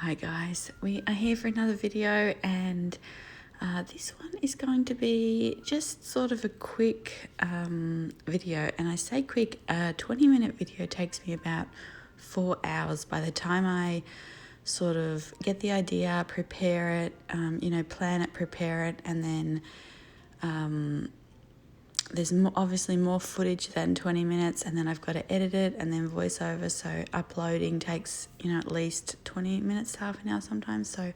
Hi guys, we are here for another video, and this one is going to be just sort of a quick video. And I say quick, a 20-minute video takes me about 4 hours by the time I sort of get the idea, prepare it, plan it, prepare it, and then there's obviously more footage than 20 minutes, and then I've got to edit it and then voice over. So uploading takes, at least 20 minutes to half an hour sometimes. So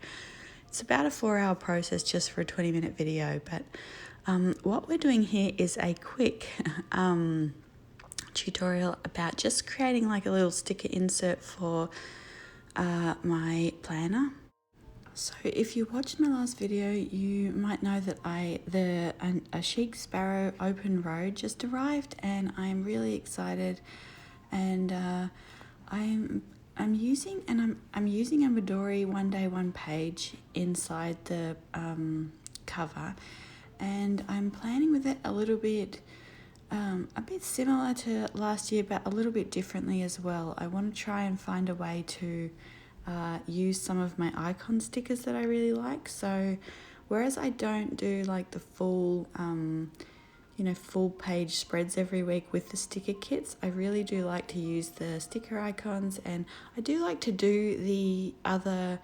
it's about a 4-hour process just for a 20-minute video. But what we're doing here is a quick tutorial about just creating like a little sticker insert for my planner. So if you watched my last video, you might know that a chic sparrow open road just arrived, and I'm really excited. And I'm using a Midori One Day One Page inside the cover, and I'm planning with it a bit similar to last year, but a little bit differently as well. I want to try and find a way to use some of my icon stickers that I really like. So whereas I don't do like the full full page spreads every week with the sticker kits, I really do like to use the sticker icons, and I do like to do the other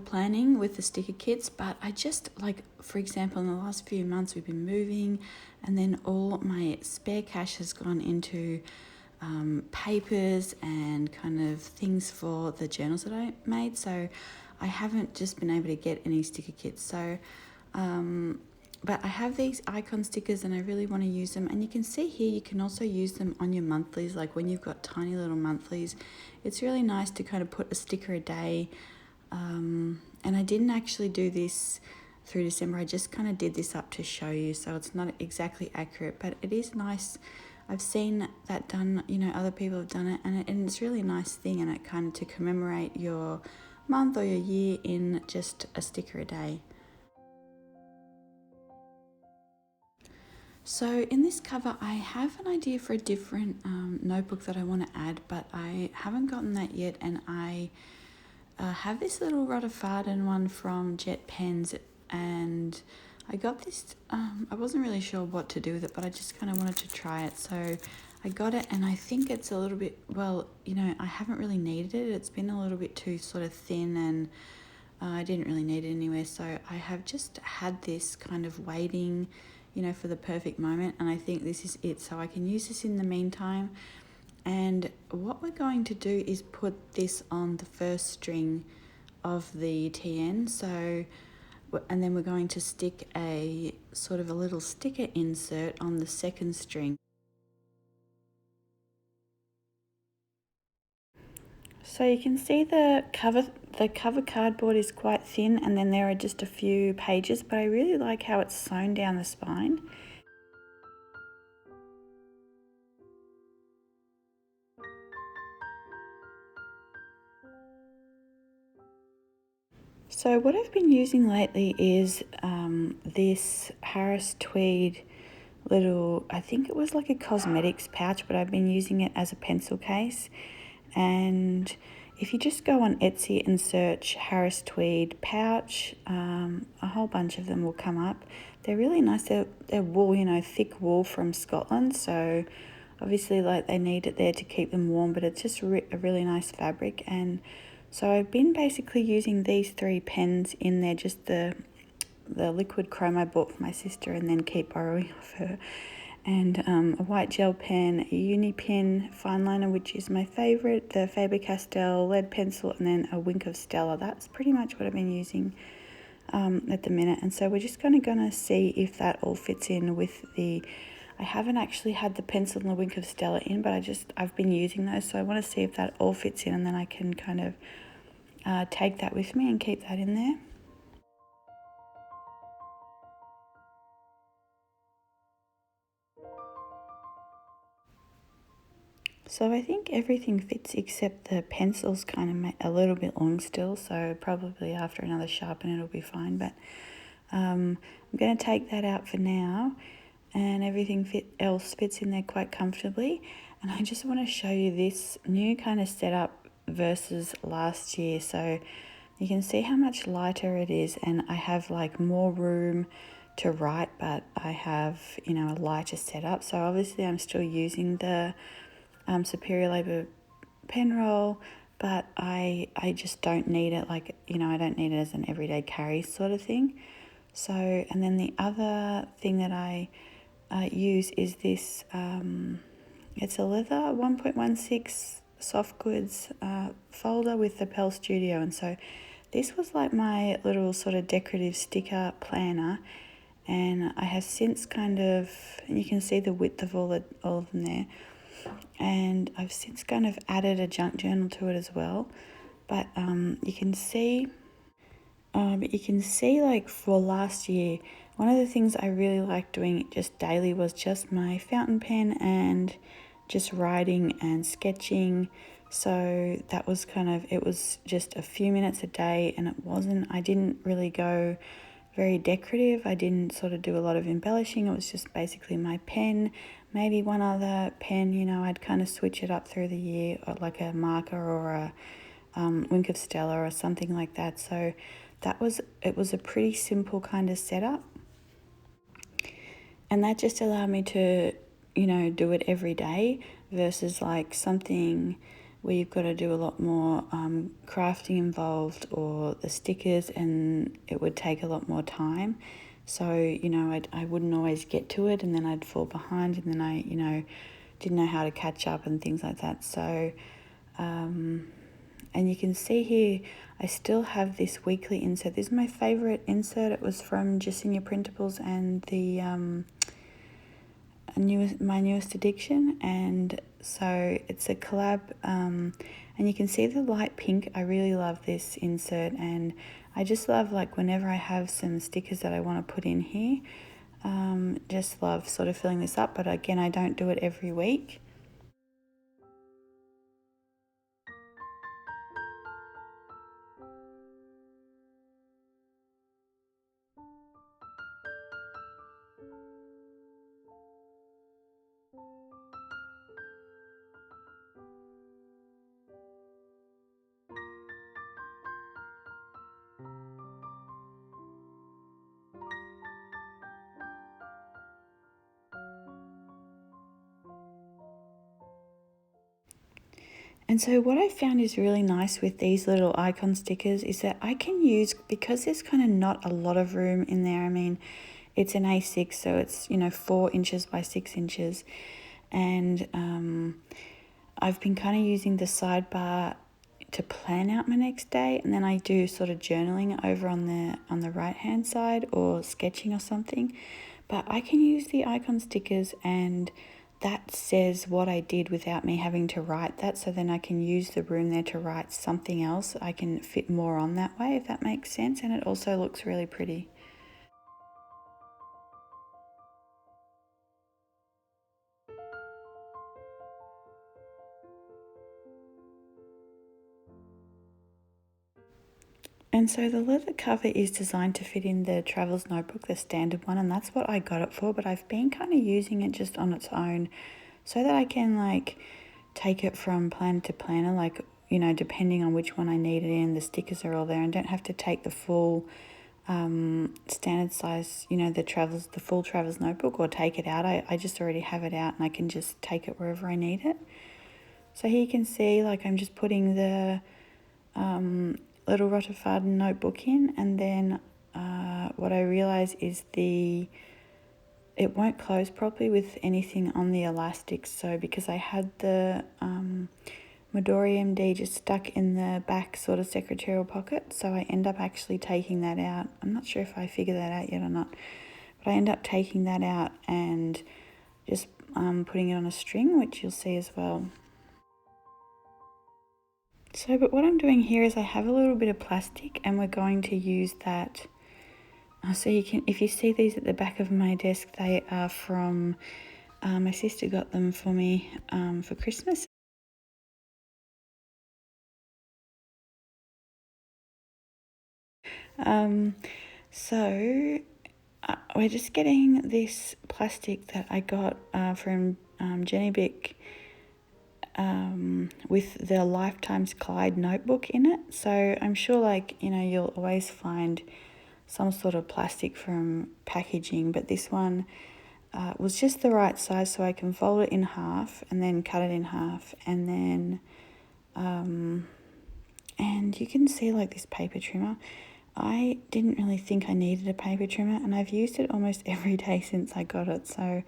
planning with the sticker kits. But I just, like, for example, in the last few months we've been moving, and then all my spare cash has gone into papers and kind of things for the journals that I made. So I haven't just been able to get any sticker kits. So but I have these icon stickers and I really want to use them. And you can see here, you can also use them on your monthlies. Like when you've got tiny little monthlies, it's really nice to kind of put a sticker a day. And I didn't actually do this through December. I just kind of did this up to show you. So it's not exactly accurate, but it is nice. I've seen that done, other people have done it, and it's really a nice thing, and it kind of to commemorate your month or your year in just a sticker a day. So in this cover, I have an idea for a different notebook that I want to add, but I haven't gotten that yet, and I have this little Rotifarden one from Jet Pens, and I got this, I wasn't really sure what to do with it, but I just kind of wanted to try it. So I got it, and I think it's a little bit, I haven't really needed it. It's been a little bit too sort of thin, and I didn't really need it anywhere. So I have just had this kind of waiting, for the perfect moment, and I think this is it. So I can use this in the meantime. And what we're going to do is put this on the first string of the TN. So, and then we're going to stick a sort of a little sticker insert on the second string. So you can see the cover cardboard is quite thin, and then there are just a few pages, but I really like how it's sewn down the spine. So what I've been using lately is this Harris Tweed little, I think it was like a cosmetics pouch, but I've been using it as a pencil case. And if you just go on Etsy and search Harris Tweed pouch, a whole bunch of them will come up. They're really nice. They're wool, thick wool from Scotland. So obviously, like, they need it there to keep them warm, but it's just a really nice fabric. And so I've been basically using these 3 pens in there, just the liquid chrome I bought for my sister and then keep borrowing off her, and a white gel pen, a uni pen fine liner, which is my favourite, the Faber-Castell lead pencil, and then a wink of Stella. That's pretty much what I've been using at the minute. And so we're just gonna see if that all fits in with the, I haven't actually had the pencil and the wink of Stella in, but I've been using those, so I want to see if that all fits in, and then I can kind of take that with me and keep that in there. So I think everything fits except the pencil's kind of a little bit long still, so probably after another sharpen it'll be fine. But I'm going to take that out for now, and everything else fits in there quite comfortably. And I just want to show you this new kind of setup versus last year. So you can see how much lighter it is, and I have like more room to write, but I have, you know, a lighter setup. So obviously I'm still using the Superior Labour pen roll, but I just don't need it, like, you know, I don't need it as an everyday carry sort of thing. So, and then the other thing that I use is this, it's a leather 1.16 soft goods folder with the Pel Studio. And so this was like my little sort of decorative sticker planner, and I have since kind of, and you can see the width of all of them there, and I've since kind of added a junk journal to it as well. But you can see like for last year, one of the things I really liked doing just daily was just my fountain pen and just writing and sketching. So that was kind of, it was just a few minutes a day, and I didn't really go very decorative. I didn't sort of do a lot of embellishing. It was just basically my pen, maybe one other pen, you know, I'd kind of switch it up through the year, or like a marker or a Wink of Stella or something like that. So it was a pretty simple kind of setup. And that just allowed me to, you know, do it every day versus like something where you've got to do a lot more crafting involved, or the stickers, and it would take a lot more time. So, you know, I wouldn't always get to it, and then I'd fall behind, and then I, you know, didn't know how to catch up and things like that. So, and you can see here, I still have this weekly insert. This is my favourite insert. It was from Just In Your Printables and the my newest addiction, and so it's a collab, and you can see the light pink. I really love this insert, and I just love, like, whenever I have some stickers that I want to put in here, just love sort of filling this up. But again, I don't do it every week. And so what I found is really nice with these little icon stickers is that I can use, because there's kind of not a lot of room in there. I mean, it's an A6, so it's, you know, 4 inches by 6 inches. And I've been kind of using the sidebar to plan out my next day, and then I do sort of journaling over on the right hand side, or sketching or something. But I can use the icon stickers, and that says what I did without me having to write that. So then I can use the room there to write something else. I can fit more on that way, if that makes sense. And it also looks really pretty. And so the leather cover is designed to fit in the Travels notebook, the standard one, and that's what I got it for. But I've been kind of using it just on its own, so that I can, like, take it from planner to planner, like, you know, depending on which one I need it in. The stickers are all there, and don't have to take the full standard size, you know, the full Travels notebook, or take it out. I just already have it out, and I can just take it wherever I need it. So here you can see, like, I'm just putting the little Rotterfarden notebook in, and then what I realise is it won't close properly with anything on the elastics. So because I had the Midori MD just stuck in the back sort of secretarial pocket, so I end up actually taking that out. I'm not sure if I figured that out yet or not, but I end up taking that out and just putting it on a string, which you'll see as well. So, but what I'm doing here is I have a little bit of plastic, and we're going to use that. So you can, if you see these at the back of my desk, they are from, my sister got them for me for Christmas. So we're just getting this plastic that I got from Jenny Bick with the Lifetime's Clyde notebook in it. So I'm sure, like, you know, you'll always find some sort of plastic from packaging, but this one was just the right size, so I can fold it in half and then cut it in half, and then and you can see like this paper trimmer. I didn't really think I needed a paper trimmer, and I've used it almost every day since I got it, so I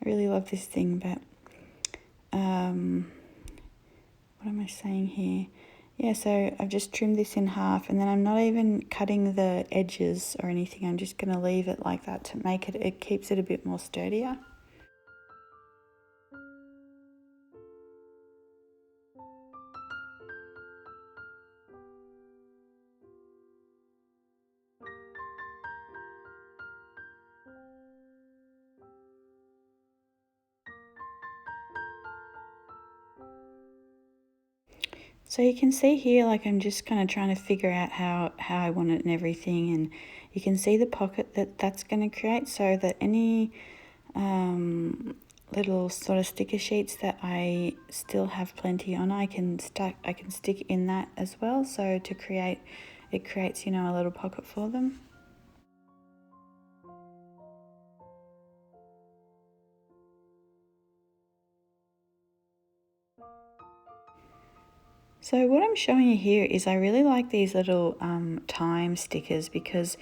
really love this thing. But what am I saying here? Yeah, so I've just trimmed this in half, and then I'm not even cutting the edges or anything. I'm just going to leave it like that to make it keeps it a bit more sturdier. So you can see here, like, I'm just kind of trying to figure out how I want it and everything, and you can see the pocket that's going to create, so that any little sort of sticker sheets that I still have plenty on, I can stick in that as well, so to create, it creates, you know, a little pocket for them. So what I'm showing you here is I really like these little time stickers, because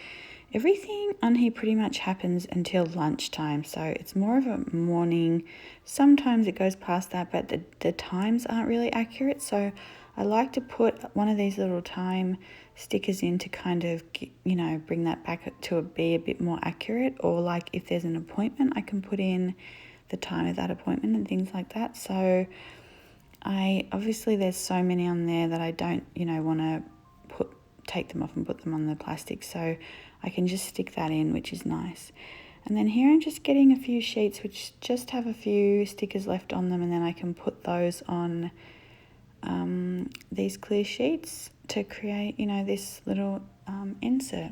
everything on here pretty much happens until lunchtime. So it's more of a morning. Sometimes it goes past that, but the times aren't really accurate. So I like to put one of these little time stickers in to kind of, you know, bring that back to be a bit more accurate. Or like if there's an appointment, I can put in the time of that appointment and things like that. So obviously there's so many on there that I don't, you know, want to take them off and put them on the plastic, so I can just stick that in, which is nice. And then here I'm just getting a few sheets which just have a few stickers left on them, and then I can put those on these clear sheets to create, you know, this little insert.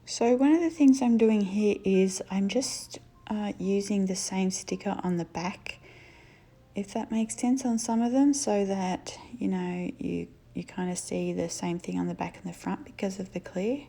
So one of the things I'm doing here is I'm just using the same sticker on the back, if that makes sense, on some of them, so that, you know, you kind of see the same thing on the back and the front because of the clear.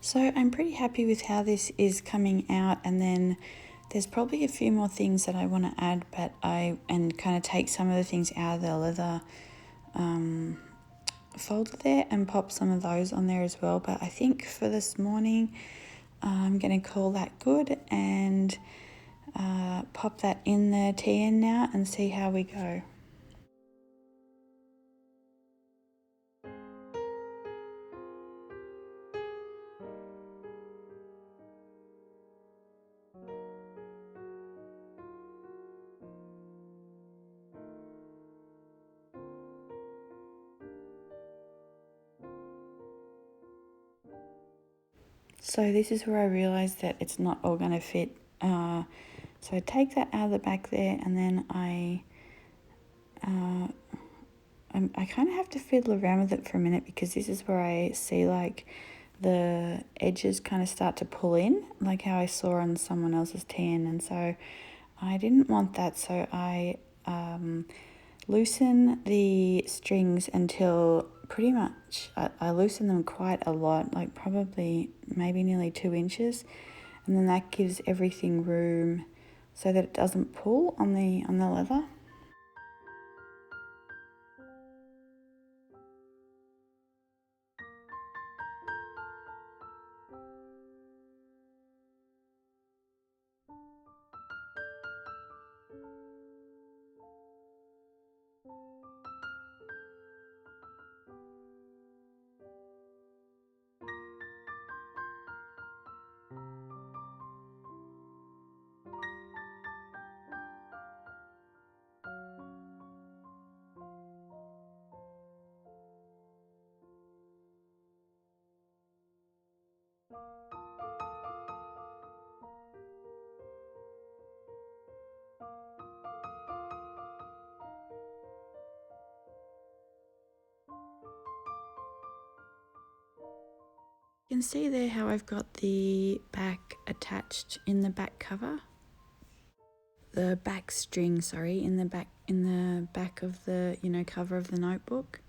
So I'm pretty happy with how this is coming out, and then there's probably a few more things that I want to add, but and kind of take some of the things out of the leather folder there and pop some of those on there as well. But I think for this morning, I'm going to call that good and pop that in the TN now and see how we go. So this is where I realised that it's not all going to fit. So I take that out of the back there, and then I kind of have to fiddle around with it for a minute, because this is where I see like the edges kind of start to pull in, like how I saw on someone else's tan, and so I didn't want that, so I loosen the strings until pretty much I loosen them quite a lot, like probably maybe nearly 2 inches, and then that gives everything room so that it doesn't pull on the leather. You can see there how I've got the back attached in the back cover. The back string, sorry, in the back of the, cover of the notebook.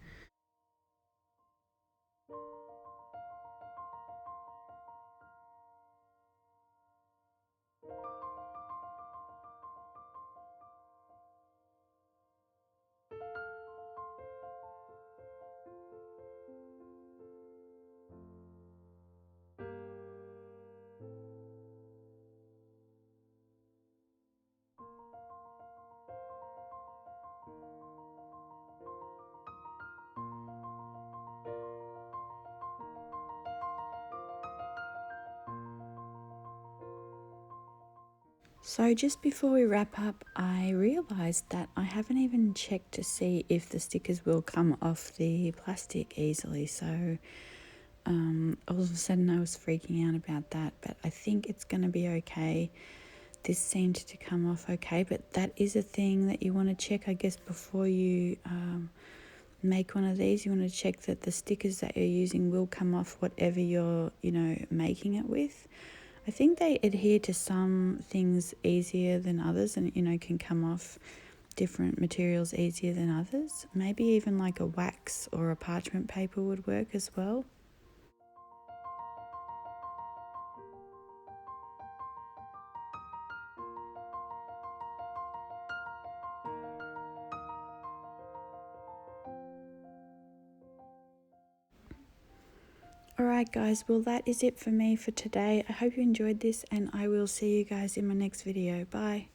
So just before we wrap up, I realised that I haven't even checked to see if the stickers will come off the plastic easily. So all of a sudden I was freaking out about that, but I think it's going to be okay. This seemed to come off okay, but that is a thing that you want to check, I guess, before you make one of these. You want to check that the stickers that you're using will come off whatever you're, making it with. I think they adhere to some things easier than others, and can come off different materials easier than others. Maybe even like a wax or a parchment paper would work as well. Alright guys, well that is it for me for today. I hope you enjoyed this, and I will see you guys in my next video. Bye.